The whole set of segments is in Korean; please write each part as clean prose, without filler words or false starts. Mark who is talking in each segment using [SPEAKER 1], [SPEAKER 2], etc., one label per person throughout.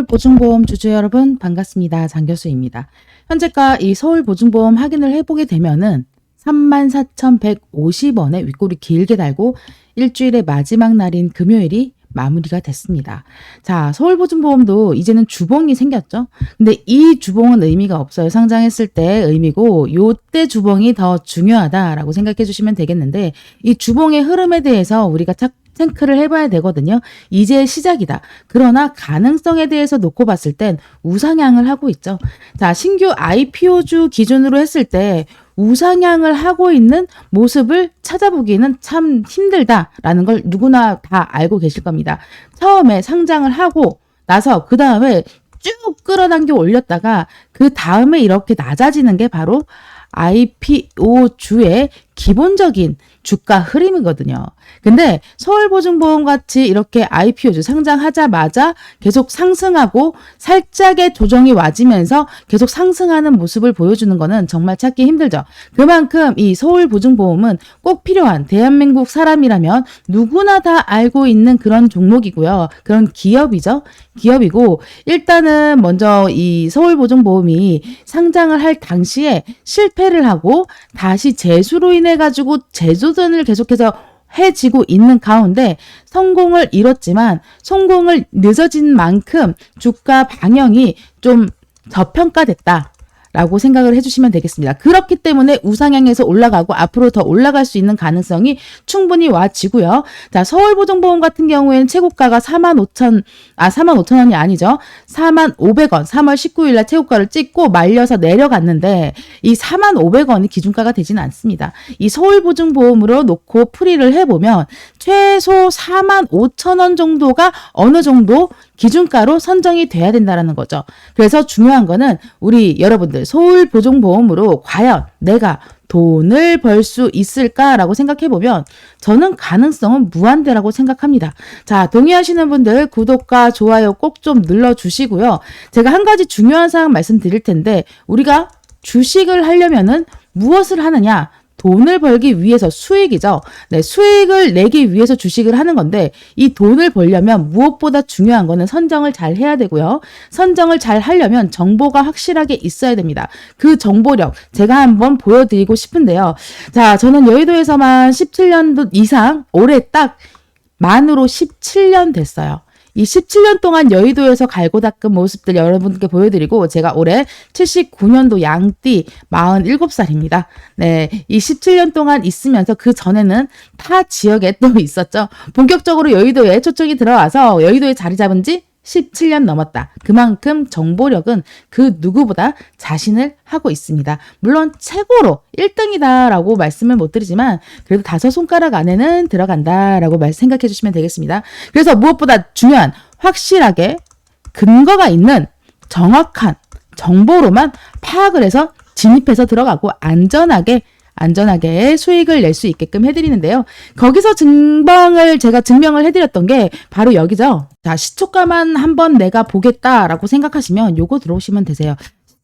[SPEAKER 1] 서울보증보험 주주 여러분 반갑습니다. 장교수입니다. 현재가 이 서울보증보험 확인을 해보게 되면은 34,150원에 윗꼬리 길게 달고 일주일의 마지막 날인 금요일이 마무리가 됐습니다. 자, 서울보증보험도 이제는 주봉이 생겼죠. 근데 이 주봉은 의미가 없어요. 상장했을 때 의미고 요때 주봉이 더 중요하다라고 생각해 주시면 되겠는데 이 주봉의 흐름에 대해서 우리가 체크를 해봐야 되거든요. 이제 시작이다. 그러나 가능성에 대해서 놓고 봤을 땐 우상향을 하고 있죠. 자, 신규 IPO주 기준으로 했을 때 우상향을 하고 있는 모습을 찾아보기는 참 힘들다라는 걸 누구나 다 알고 계실 겁니다. 처음에 상장을 하고 나서 그 다음에 쭉 끌어당겨 올렸다가 그 다음에 이렇게 낮아지는 게 바로 IPO주의 기본적인 주가 흐름이거든요. 근데 서울보증보험 같이 이렇게 IPO주 상장하자마자 계속 상승하고 살짝의 조정이 와지면서 계속 상승하는 모습을 보여주는 거는 정말 찾기 힘들죠. 그만큼 이 서울보증보험은 꼭 필요한 대한민국 사람이라면 누구나 다 알고 있는 그런 종목이고요. 그런 기업이죠. 기업이고 일단은 먼저 이 서울보증보험이 상장을 할 당시에 실패를 하고 다시 재수로 인해 가지고 재도전을 계속해서 해지고 있는 가운데 성공을 이뤘지만 성공을 늦어진 만큼 주가 방향이 좀 저평가됐다. 라고 생각을 해주시면 되겠습니다. 그렇기 때문에 우상향에서 올라가고 앞으로 더 올라갈 수 있는 가능성이 충분히 와지고요. 자, 서울보증보험 같은 경우에는 최고가가 45,000원이 아니죠. 45,500원 3월 19일 날 최고가를 찍고 말려서 내려갔는데 이 45,500원이 기준가가 되지는 않습니다. 이 서울보증보험으로 놓고 풀이를 해보면 최소 45,000원 정도가 어느 정도 기준가로 선정이 돼야 된다는 거죠. 그래서 중요한 거는 우리 여러분들 서울보증보험으로 과연 내가 돈을 벌 수 있을까라고 생각해보면 저는 가능성은 무한대라고 생각합니다. 자, 동의하시는 분들 구독과 좋아요 꼭 좀 눌러주시고요. 제가 한 가지 중요한 사항 말씀드릴 텐데 우리가 주식을 하려면은 무엇을 하느냐? 돈을 벌기 위해서 수익이죠. 네, 수익을 내기 위해서 주식을 하는 건데 이 돈을 벌려면 무엇보다 중요한 거는 선정을 잘 해야 되고요. 선정을 잘 하려면 정보가 확실하게 있어야 됩니다. 그 정보력 제가 한번 보여드리고 싶은데요. 자, 저는 여의도에서만 17년 이상 올해 딱 만으로 17년 됐어요. 이 17년 동안 여의도에서 갈고 닦은 모습들 여러분께 보여드리고 제가 올해 79년도 양띠 47살입니다. 네, 이 17년 동안 있으면서 그 전에는 타 지역에 또 있었죠. 본격적으로 여의도에 초청이 들어와서 여의도에 자리 잡은 지 17년 넘었다. 그만큼 정보력은 그 누구보다 자신을 하고 있습니다. 물론 최고로 1등이다라고 말씀을 못 드리지만 그래도 5손가락 안에는 들어간다라고 생각해 주시면 되겠습니다. 그래서 무엇보다 중요한 확실하게 근거가 있는 정확한 정보로만 파악을 해서 진입해서 들어가고 안전하게 수익을 낼 수 있게끔 해드리는데요. 거기서 제가 증명을 해드렸던 게 바로 여기죠. 자, 시초가만 한번 내가 보겠다라고 생각하시면 요거 들어오시면 되세요.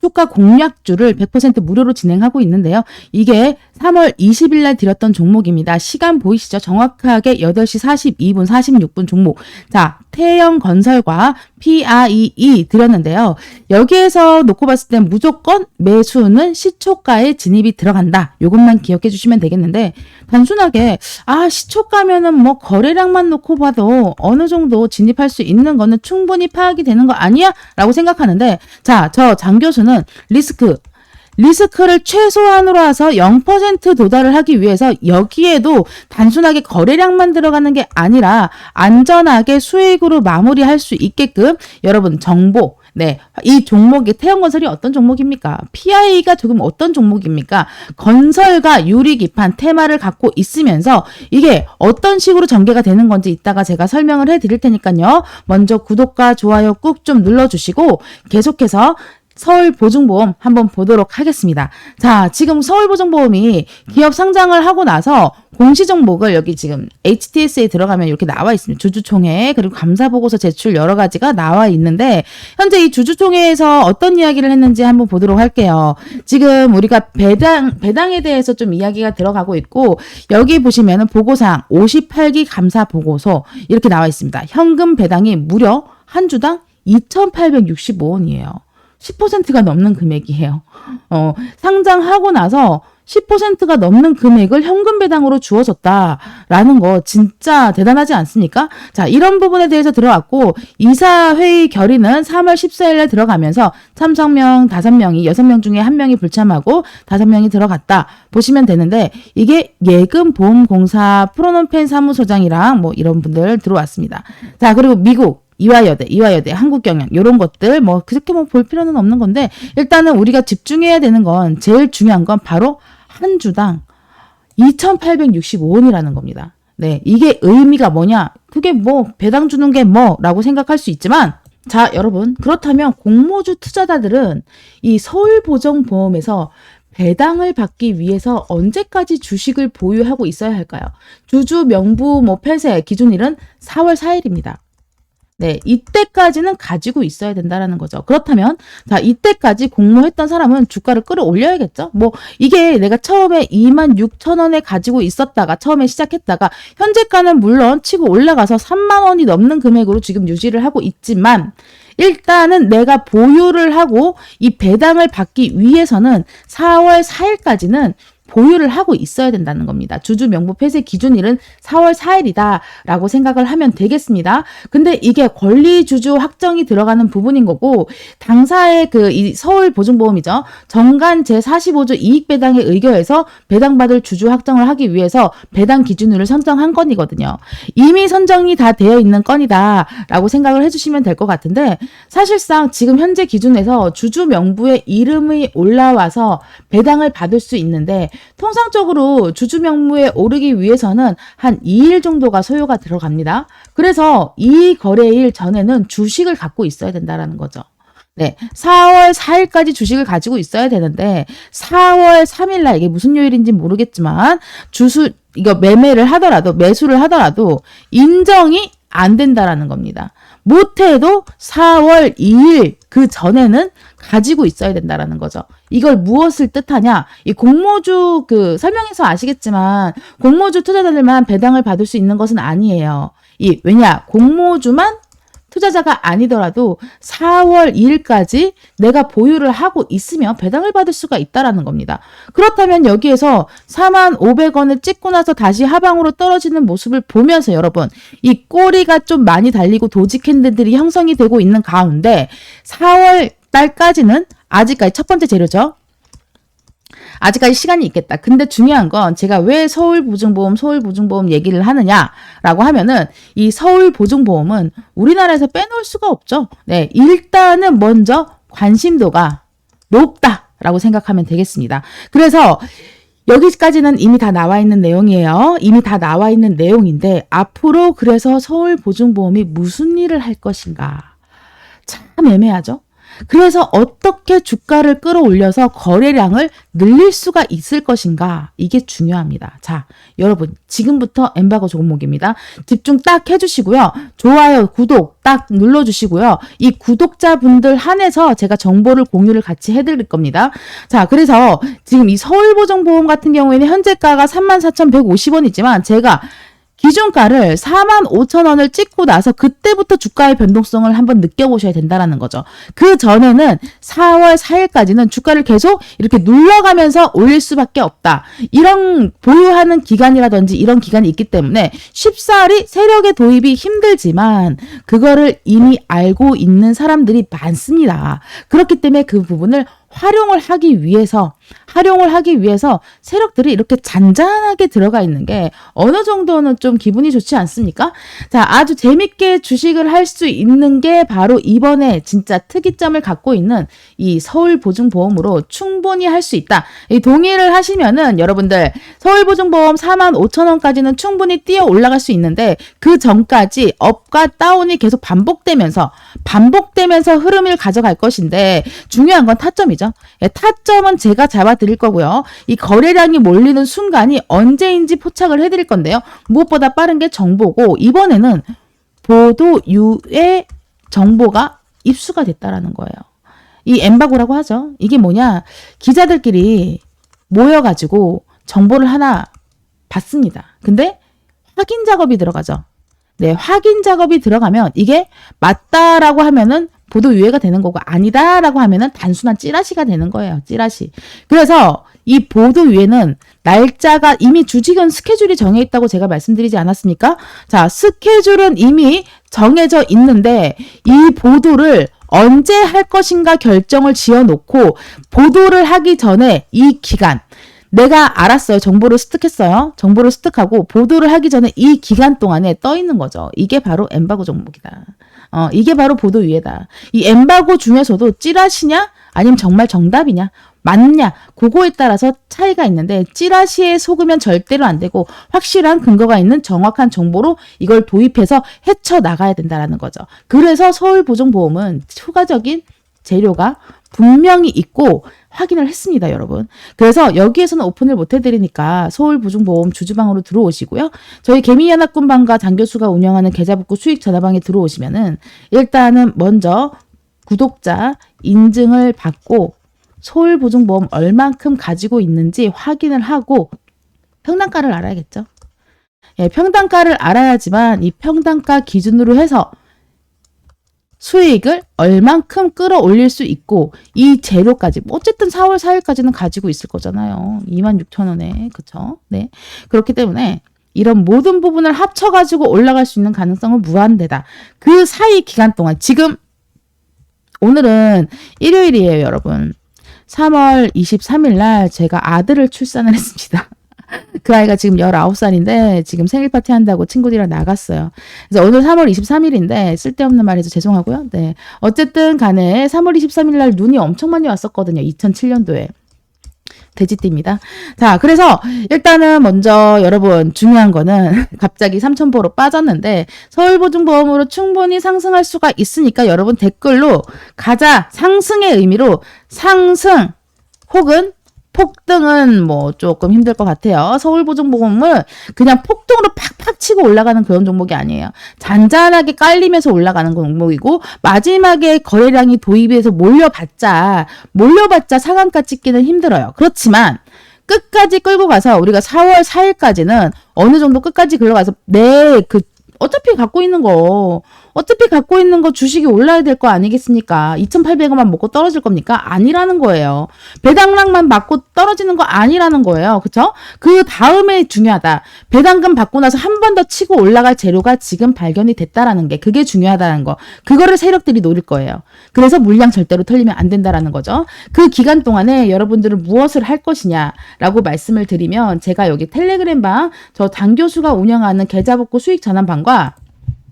[SPEAKER 1] 시초가 공략주를 100% 무료로 진행하고 있는데요. 이게 3월 20일 날 드렸던 종목입니다. 시간 보이시죠? 정확하게 8시 42분, 46분 종목. 자, 태영건설과 PIE 드렸는데요. 여기에서 놓고 봤을 땐 무조건 매수는 시초가에 진입이 들어간다. 이것만 기억해 주시면 되겠는데 단순하게 시초가면은 뭐 거래량만 놓고 봐도 어느 정도 진입할 수 있는 거는 충분히 파악이 되는 거 아니야? 라고 생각하는데 자, 저 장 교수는 리스크를 최소한으로 해서 0% 도달을 하기 위해서 여기에도 단순하게 거래량만 들어가는 게 아니라 안전하게 수익으로 마무리할 수 있게끔 여러분 정보 이 종목이 태영건설이 어떤 종목입니까? PI가 조금 어떤 종목입니까? 건설과 유리기판 테마를 갖고 있으면서 이게 어떤 식으로 전개가 되는 건지 이따가 제가 설명을 해드릴 테니까요. 먼저 구독과 좋아요 꾹 좀 눌러주시고 계속해서 서울보증보험 한번 보도록 하겠습니다. 자, 지금 서울보증보험이 기업 상장을 하고 나서 공시정보를 여기 지금 HTS에 들어가면 이렇게 나와 있습니다. 주주총회 그리고 감사보고서 제출 여러 가지가 나와 있는데 현재 이 주주총회에서 어떤 이야기를 했는지 한번 보도록 할게요. 지금 우리가 배당에 대해서 좀 이야기가 들어가고 있고 여기 보시면은 보고사항 58기 감사보고서 이렇게 나와 있습니다. 현금 배당이 무려 한 주당 2,865원이에요. 10%가 넘는 금액이에요. 상장하고 나서 10%가 넘는 금액을 현금 배당으로 주어졌다라는 거 진짜 대단하지 않습니까? 자, 이런 부분에 대해서 들어왔고, 이사회의 결의는 3월 14일에 들어가면서 참석명 5명이 6명 중에 1명이 불참하고 5명이 들어갔다 보시면 되는데, 이게 예금보험공사 프로놈펜 사무소장이랑 뭐 이런 분들 들어왔습니다. 자, 그리고 미국 이화여대, 한국경영 이런 것들 뭐 그렇게 뭐 볼 필요는 없는 건데, 일단은 우리가 집중해야 되는 건, 제일 중요한 건 바로 한 주당 2,865원이라는 겁니다. 네, 이게 의미가 뭐냐? 그게 뭐 배당 주는 게 뭐라고 생각할 수 있지만, 자, 여러분, 그렇다면 공모주 투자자들은 이 서울보증보험에서 배당을 받기 위해서 언제까지 주식을 보유하고 있어야 할까요? 주주 명부 폐쇄 기준일은 4월 4일입니다. 네, 이때까지는 가지고 있어야 된다라는 거죠. 그렇다면, 자, 이때까지 공모했던 사람은 주가를 끌어올려야겠죠? 뭐, 이게 내가 처음에 26,000원에 가지고 있었다가, 처음에 시작했다가, 현재가는 물론 치고 올라가서 3만원이 넘는 금액으로 지금 유지를 하고 있지만, 일단은 내가 보유를 하고 이 배당을 받기 위해서는 4월 4일까지는 보유를 하고 있어야 된다는 겁니다. 주주 명부 폐쇄 기준일은 4월 4일이다 라고 생각을 하면 되겠습니다. 근데 이게 권리주주 확정이 들어가는 부분인 거고, 당사의 이 서울보증보험이죠. 정관 제45조 이익배당에 의거해서 배당받을 주주 확정을 하기 위해서 배당 기준일을 선정한 건이거든요. 이미 선정이 다 되어 있는 건이다 라고 생각을 해주시면 될 것 같은데, 사실상 지금 현재 기준에서 주주 명부에 이름이 올라와서 배당을 받을 수 있는데, 통상적으로 주주 명부에 오르기 위해서는 한 2일 정도가 소요가 들어갑니다. 그래서 이 거래일 전에는 주식을 갖고 있어야 된다라는 거죠. 네, 4월 4일까지 주식을 가지고 있어야 되는데, 4월 3일 날, 이게 무슨 요일인지 모르겠지만, 이거 매수를 하더라도 인정이 안 된다라는 겁니다. 못해도 4월 2일 그 전에는 가지고 있어야 된다라는 거죠. 이걸 무엇을 뜻하냐? 이 공모주 설명해서 아시겠지만, 공모주 투자자들만 배당을 받을 수 있는 것은 아니에요. 왜냐? 공모주만 투자자가 아니더라도 4월 2일까지 내가 보유를 하고 있으면 배당을 받을 수가 있다라는 겁니다. 그렇다면 여기에서 45,000원을 찍고 나서 다시 하방으로 떨어지는 모습을 보면서, 여러분, 이 꼬리가 좀 많이 달리고 도지 캔들들이 형성이 되고 있는 가운데 4월 달까지는 아직까지 첫 번째 재료죠. 아직까지 시간이 있겠다. 근데 중요한 건, 제가 왜 서울보증보험 얘기를 하느냐라고 하면은, 이 서울보증보험은 우리나라에서 빼놓을 수가 없죠. 네, 일단은 먼저 관심도가 높다라고 생각하면 되겠습니다. 그래서 여기까지는 이미 다 나와 있는 내용이에요. 이미 다 나와 있는 내용인데, 앞으로 그래서 서울보증보험이 무슨 일을 할 것인가? 참 애매하죠? 그래서 어떻게 주가를 끌어올려서 거래량을 늘릴 수가 있을 것인가, 이게 중요합니다. 자, 여러분, 지금부터 엠바고 종목입니다. 집중 딱 해주시고요. 좋아요, 구독 딱 눌러주시고요. 이 구독자분들 한해서 제가 정보를 공유를 같이 해드릴 겁니다. 자, 그래서 지금 이 서울보증보험 같은 경우에는 현재가가 34,150원이지만 제가 기준가를 45,000원을 찍고 나서 그때부터 주가의 변동성을 한번 느껴보셔야 된다는 거죠. 그 전에는 4월 4일까지는 주가를 계속 이렇게 눌러가면서 올릴 수밖에 없다. 이런 보유하는 기간이라든지 이런 기간이 있기 때문에 쉽사리 세력의 도입이 힘들지만 그거를 이미 알고 있는 사람들이 많습니다. 그렇기 때문에 그 부분을 활용을 하기 위해서 세력들이 이렇게 잔잔하게 들어가 있는 게 어느 정도는 좀 기분이 좋지 않습니까? 자, 아주 재밌게 주식을 할 수 있는 게 바로 이번에 진짜 특이점을 갖고 있는 이 서울보증보험으로 충분히 할 수 있다. 이 동의를 하시면은 여러분들 서울보증보험 45,000원까지는 충분히 뛰어 올라갈 수 있는데, 그 전까지 업과 다운이 계속 반복되면서 흐름을 가져갈 것인데, 중요한 건 타점이죠. 타점은 제가 잡아드릴 거고요. 이 거래량이 몰리는 순간이 언제인지 포착을 해드릴 건데요. 무엇보다 빠른 게 정보고, 이번에는 보도유예 정보가 입수가 됐다라는 거예요. 이 엠바고라고 하죠. 이게 뭐냐? 기자들끼리 모여가지고 정보를 하나 받습니다. 근데 확인 작업이 들어가죠. 네, 확인 작업이 들어가면 이게 맞다라고 하면은 보도 유예가 되는 거고 아니다라고 하면은 단순한 찌라시가 되는 거예요. 찌라시. 그래서 이 보도 유예는 날짜가 이미 주식은 스케줄이 정해 있다고 제가 말씀드리지 않았습니까? 자, 스케줄은 이미 정해져 있는데 이 보도를 언제 할 것인가 결정을 지어놓고 보도를 하기 전에 이 기간 내가 알았어요. 정보를 습득했어요. 정보를 습득하고 보도를 하기 전에 이 기간 동안에 떠 있는 거죠. 이게 바로 엠바고 종목이다. 이게 바로 보도 유예다. 이 엠바고 중에서도 찌라시냐 아니면 정말 정답이냐 맞냐 그거에 따라서 차이가 있는데 찌라시에 속으면 절대로 안 되고 확실한 근거가 있는 정확한 정보로 이걸 도입해서 헤쳐나가야 된다는 거죠. 그래서 서울보증보험은 추가적인 재료가 분명히 있고 확인을 했습니다, 여러분. 그래서 여기에서는 오픈을 못 해드리니까 서울보증보험 주주방으로 들어오시고요. 저희 개미연합군방과 장교수가 운영하는 계좌복구 수익 전화방에 들어오시면은 일단은 먼저 구독자 인증을 받고 서울보증보험 얼만큼 가지고 있는지 확인을 하고 평단가를 알아야겠죠. 예, 평단가를 알아야지만 이 평단가 기준으로 해서 수익을 얼만큼 끌어올릴 수 있고 이 재료까지 어쨌든 4월 4일까지는 가지고 있을 거잖아요. 26,000원에 그쵸? 네, 그렇기 때문에 이런 모든 부분을 합쳐가지고 올라갈 수 있는 가능성은 무한대다. 그 사이 기간 동안 지금 오늘은 일요일이에요, 여러분. 3월 23일 날 제가 아들을 출산을 했습니다. 그 아이가 지금 19살인데 지금 생일 파티 한다고 친구들이랑 나갔어요. 그래서 오늘 3월 23일인데 쓸데없는 말해서 죄송하고요. 네. 어쨌든 간에 3월 23일 날 눈이 엄청 많이 왔었거든요. 2007년도에. 돼지띠입니다. 자, 그래서 일단은 먼저 여러분 중요한 거는 갑자기 3,000보로 빠졌는데 서울보증보험으로 충분히 상승할 수가 있으니까 여러분 댓글로 가자 상승의 의미로 상승 혹은 폭등은 뭐 조금 힘들 것 같아요. 서울보증보험은 그냥 폭등으로 팍팍 치고 올라가는 그런 종목이 아니에요. 잔잔하게 깔리면서 올라가는 종목이고 마지막에 거래량이 도입해서 몰려봤자 상한가 찍기는 힘들어요. 그렇지만 끝까지 끌고 가서 우리가 4월 4일까지는 어느 정도 끝까지 끌어가서 어차피 갖고 있는 거 주식이 올라야 될 거 아니겠습니까? 2,800원만 먹고 떨어질 겁니까? 아니라는 거예요. 배당락만 받고 떨어지는 거 아니라는 거예요. 그쵸? 그 다음에 중요하다. 배당금 받고 나서 한 번 더 치고 올라갈 재료가 지금 발견이 됐다라는 게 그게 중요하다는 거. 그거를 세력들이 노릴 거예요. 그래서 물량 절대로 털리면 안 된다라는 거죠. 그 기간 동안에 여러분들은 무엇을 할 것이냐라고 말씀을 드리면 제가 여기 텔레그램 방, 저 장교수가 운영하는 계좌복구 수익 전환방과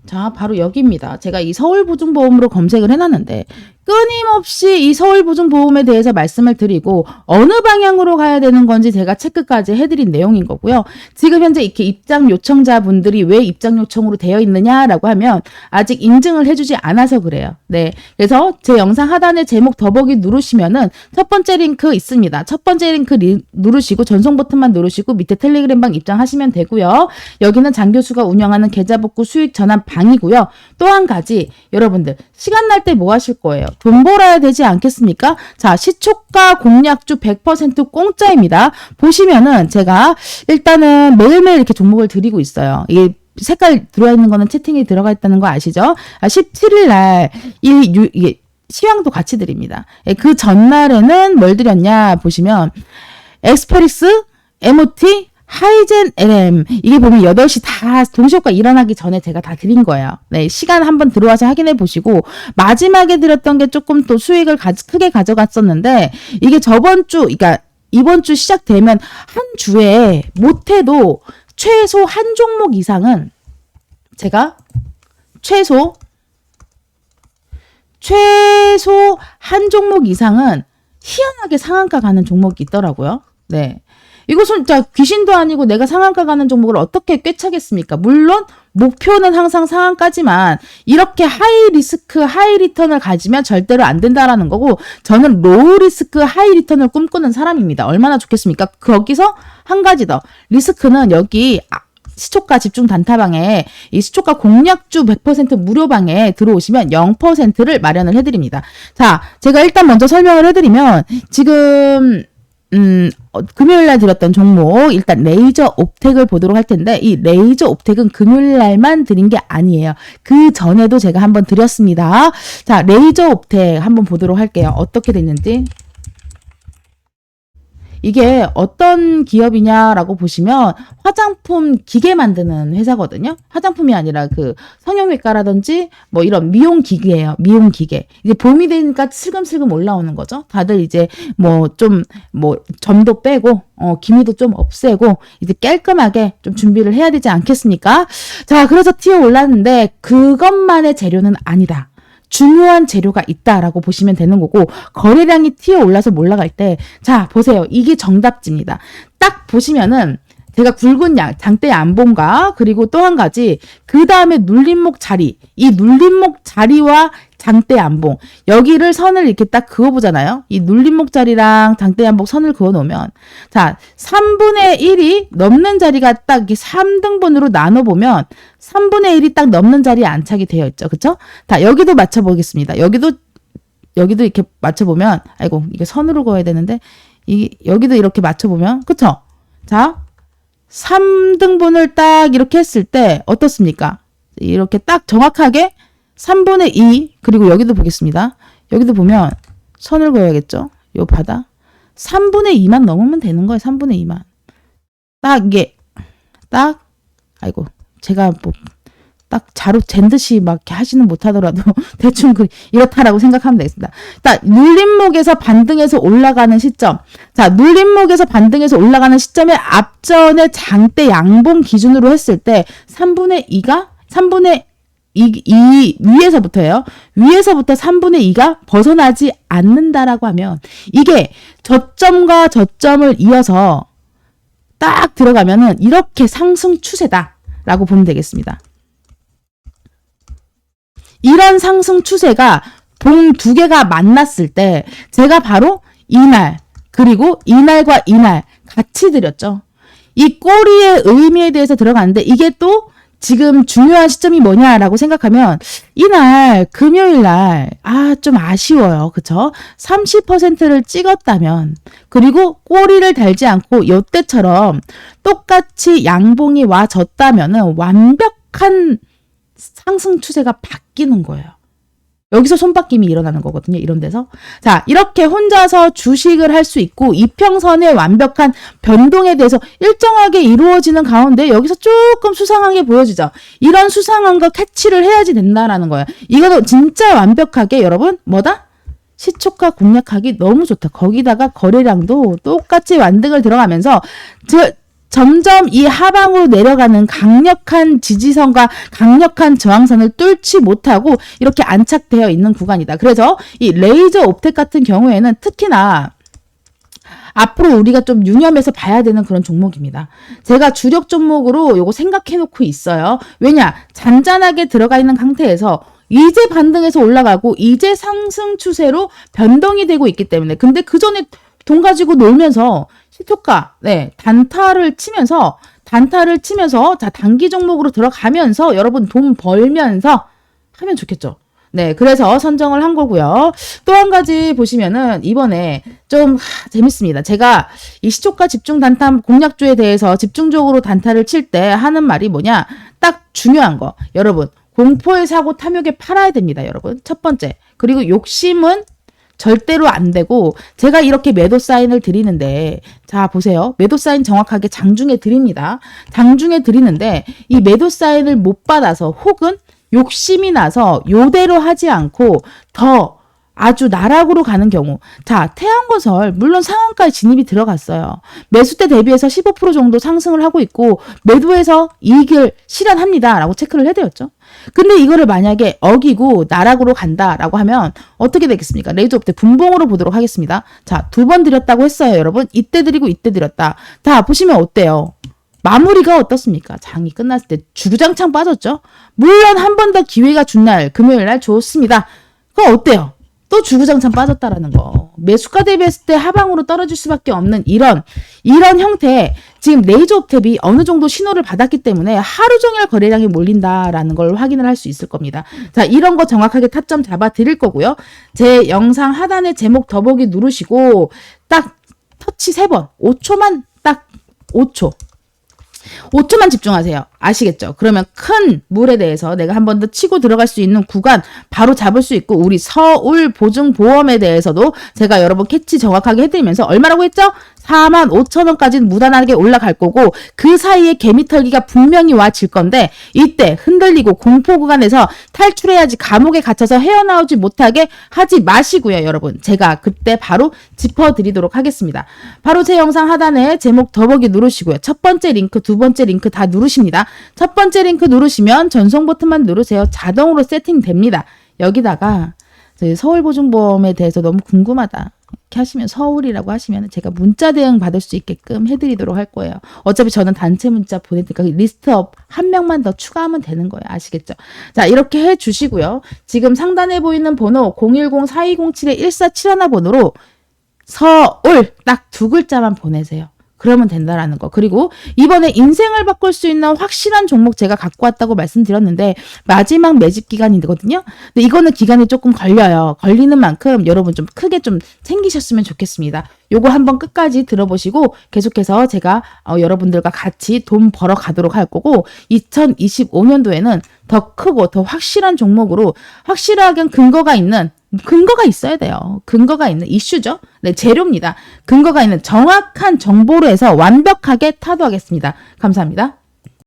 [SPEAKER 1] 자, 바로 여기입니다. 제가 이 서울보증보험으로 검색을 해놨는데 끊임없이 이 서울보증보험에 대해서 말씀을 드리고 어느 방향으로 가야 되는 건지 제가 체크까지 해드린 내용인 거고요. 지금 현재 이렇게 입장 요청자분들이 왜 입장 요청으로 되어 있느냐라고 하면 아직 인증을 해주지 않아서 그래요. 네, 그래서 제 영상 하단에 제목 더보기 누르시면은 첫 번째 링크 있습니다. 첫 번째 링크 누르시고 전송 버튼만 누르시고 밑에 텔레그램방 입장하시면 되고요. 여기는 장 교수가 운영하는 계좌복구 수익 전환 방이고요. 또 한 가지 여러분들 시간 날 때 뭐 하실 거예요? 돈 벌어야 되지 않겠습니까? 자, 시초가 공략주 100% 공짜입니다. 보시면은 제가 일단은 매일매일 이렇게 종목을 드리고 있어요. 이게 색깔 들어와 있는 거는 채팅이 들어가 있다는 거 아시죠? 17일 날 이게 시황도 같이 드립니다. 그 전날에는 뭘 드렸냐 보시면 엑스페리스, MOT, 하이젠 LM 이게 보면 8시 다 동시효과 일어나기 전에 제가 다 드린 거예요. 네, 시간 한번 들어와서 확인해 보시고 마지막에 드렸던 게 조금 또 수익을 크게 가져갔었는데 이게 그러니까 이번 주 시작되면 한 주에 못해도 최소 한 종목 이상은 제가 최소 한 종목 이상은 희한하게 상한가 가는 종목이 있더라고요. 네. 이것은 진짜 귀신도 아니고 내가 상한가 가는 종목을 어떻게 꿰차겠습니까? 물론 목표는 항상 상한가지만 이렇게 하이 리스크 하이 리턴을 가지면 절대로 안 된다라는 거고 저는 로우 리스크 하이 리턴을 꿈꾸는 사람입니다. 얼마나 좋겠습니까? 거기서 한 가지 더 리스크는 여기 시초가 집중 단타방에 이 시초가 공략주 100% 무료방에 들어오시면 0%를 마련을 해드립니다. 자, 제가 일단 먼저 설명을 해드리면 지금 금요일 날 드렸던 종목, 일단 레이저 옵텍을 보도록 할 텐데, 이 레이저 옵텍은 금요일 날만 드린 게 아니에요. 그 전에도 제가 한번 드렸습니다. 자, 레이저 옵텍 한번 보도록 할게요. 어떻게 됐는지. 이게 어떤 기업이냐라고 보시면 화장품 기계 만드는 회사거든요. 화장품이 아니라 그 성형외과라든지 뭐 이런 미용 기계예요. 미용 기계. 이제 봄이 되니까 슬금슬금 올라오는 거죠. 다들 이제 뭐 좀 뭐 점도 빼고 기미도 좀 없애고 이제 깔끔하게 좀 준비를 해야 되지 않겠습니까? 자, 그래서 튀어 올랐는데 그것만의 재료는 아니다. 중요한 재료가 있다라고 보시면 되는 거고, 거래량이 튀어 올라서 올라갈 때, 자, 보세요. 이게 정답지입니다. 딱 보시면은 제가 굵은 장대 양봉과 그리고 또 한 가지, 그 다음에 눌림목 자리, 이 눌림목 자리와 장대 양봉, 여기를 선을 이렇게 딱 그어보잖아요. 이 눌림목 자리랑 장대 양봉 선을 그어 놓으면, 자, 3분의 1이 넘는 자리가 딱 이렇게 3등분으로 나눠보면 3분의 1이 딱 넘는 자리에 안착이 되어 있죠. 그쵸? 자, 여기도 맞춰보겠습니다. 여기도 이렇게 맞춰보면, 아이고, 이게 선으로 그어야 되는데, 여기도 이렇게 맞춰보면, 그쵸? 자, 3등분을 딱 이렇게 했을 때 어떻습니까? 이렇게 딱 정확하게 3분의 2, 그리고 여기도 보겠습니다. 여기도 보면 선을 그어야겠죠? 요 바다. 3분의 2만 넘으면 되는 거예요. 3분의 2만. 딱 이게 딱, 아이고, 제가 뭐 딱 자로 잰 듯이 막 이렇게 하지는 못하더라도 대충 이렇다라고 생각하면 되겠습니다. 자, 눌림목에서 반등해서 올라가는 시점. 자, 눌림목에서 반등해서 올라가는 시점에 앞전에 장대 양봉 기준으로 했을 때 3분의 2 위에서부터예요. 위에서부터 3분의 2가 벗어나지 않는다라고 하면 이게 저점과 저점을 이어서 딱 들어가면은 이렇게 상승 추세다라고 보면 되겠습니다. 이런 상승 추세가 봉 두 개가 만났을 때 제가 바로 이날 그리고 이날과 이날 같이 드렸죠. 이 꼬리의 의미에 대해서 들어가는데 이게 또 지금 중요한 시점이 뭐냐라고 생각하면 이날 금요일 날 좀 아쉬워요. 그쵸? 30%를 찍었다면 그리고 꼬리를 달지 않고 요때처럼 똑같이 양봉이 와졌다면은 완벽한 상승 추세가 바뀌는 거예요. 여기서 손바뀜이 일어나는 거거든요. 이런 데서. 자, 이렇게 혼자서 주식을 할 수 있고 이평선의 완벽한 변동에 대해서 일정하게 이루어지는 가운데 여기서 조금 수상하게 보여지죠. 이런 수상한 거 캐치를 해야지 된다라는 거예요. 이거는 진짜 완벽하게 여러분 뭐다? 시초가 공략하기 너무 좋다. 거기다가 거래량도 똑같이 완등을 들어가면서 점점 이 하방으로 내려가는 강력한 지지선과 강력한 저항선을 뚫지 못하고 이렇게 안착되어 있는 구간이다. 그래서 이 레이저 옵텍 같은 경우에는 특히나 앞으로 우리가 좀 유념해서 봐야 되는 그런 종목입니다. 제가 주력 종목으로 요거 생각해 놓고 있어요. 왜냐? 잔잔하게 들어가 있는 상태에서 이제 반등해서 올라가고 이제 상승 추세로 변동이 되고 있기 때문에 근데 그 전에 돈 가지고 놀면서 시초가, 단타를 치면서, 자, 단기 종목으로 들어가면서 여러분 돈 벌면서 하면 좋겠죠. 네, 그래서 선정을 한 거고요. 또 한 가지 보시면은 이번에 좀 재밌습니다. 제가 이 시초가 집중 단타 공략주에 대해서 집중적으로 단타를 칠 때 하는 말이 뭐냐? 딱 중요한 거. 여러분, 공포의 사고 탐욕에 팔아야 됩니다, 여러분. 첫 번째. 그리고 욕심은 절대로 안 되고 제가 이렇게 매도 사인을 드리는데 자 보세요. 매도 사인 정확하게 장중에 드립니다. 장중에 드리는데 이 매도 사인을 못 받아서 혹은 욕심이 나서 요대로 하지 않고 더 아주 나락으로 가는 경우 자 태양건설 물론 상한가에 진입이 들어갔어요. 매수대 대비해서 15% 정도 상승을 하고 있고 매도해서 이익을 실현합니다 라고 체크를 해드렸죠. 근데 이거를 만약에 어기고 나락으로 간다라고 하면 어떻게 되겠습니까? 레이저 옵텍 분봉으로 보도록 하겠습니다. 자, 2번 드렸다고 했어요 여러분. 이때 드리고 이때 드렸다. 자 보시면 어때요? 마무리가 어떻습니까? 장이 끝났을 때 주구장창 빠졌죠. 물론 한 번 더 기회가 준 날 금요일 날 좋습니다. 그럼 어때요? 또 주구장창 빠졌다라는 거. 매수가 대비했을 때 하방으로 떨어질 수밖에 없는 이런 형태 지금 레이저 옵텍이 어느 정도 신호를 받았기 때문에 하루 종일 거래량이 몰린다라는 걸 확인을 할 수 있을 겁니다. 자, 이런 거 정확하게 타점 잡아 드릴 거고요. 제 영상 하단에 제목 더보기 누르시고 딱 터치 3번. 5초만 딱 5초. 5초만 집중하세요. 아시겠죠? 그러면 큰 물에 대해서 내가 한 번 더 치고 들어갈 수 있는 구간 바로 잡을 수 있고 우리 서울보증보험에 대해서도 제가 여러분 캐치 정확하게 해드리면서 얼마라고 했죠? 45,000원까지는 무난하게 올라갈 거고 그 사이에 개미털기가 분명히 와질 건데 이때 흔들리고 공포 구간에서 탈출해야지 감옥에 갇혀서 헤어나오지 못하게 하지 마시고요. 여러분 제가 그때 바로 짚어드리도록 하겠습니다. 바로 제 영상 하단에 제목 더보기 누르시고요. 첫 번째 링크, 두 번째 링크 다 누르십니다. 첫 번째 링크 누르시면 전송 버튼만 누르세요. 자동으로 세팅됩니다. 여기다가 서울보증보험에 대해서 너무 궁금하다. 이렇게 하시면 서울이라고 하시면 제가 문자 대응 받을 수 있게끔 해드리도록 할 거예요. 어차피 저는 단체 문자 보낼 테니까 리스트업 한 명만 더 추가하면 되는 거예요. 아시겠죠? 자, 이렇게 해주시고요. 지금 상단에 보이는 번호 010-4207-1471 번호로 서울 딱 2글자만 보내세요. 그러면 된다라는 거. 그리고 이번에 인생을 바꿀 수 있는 확실한 종목 제가 갖고 왔다고 말씀드렸는데 마지막 매집 기간이거든요. 근데 이거는 기간이 조금 걸려요. 걸리는 만큼 여러분 좀 크게 좀 챙기셨으면 좋겠습니다. 요거 한번 끝까지 들어보시고 계속해서 제가 여러분들과 같이 돈 벌어 가도록 할 거고 2025년도에는 더 크고 더 확실한 종목으로 확실하게 근거가 있어야 돼요. 근거가 있는 이슈죠. 네, 재료입니다. 근거가 있는 정확한 정보로 해서 완벽하게 타도하겠습니다. 감사합니다.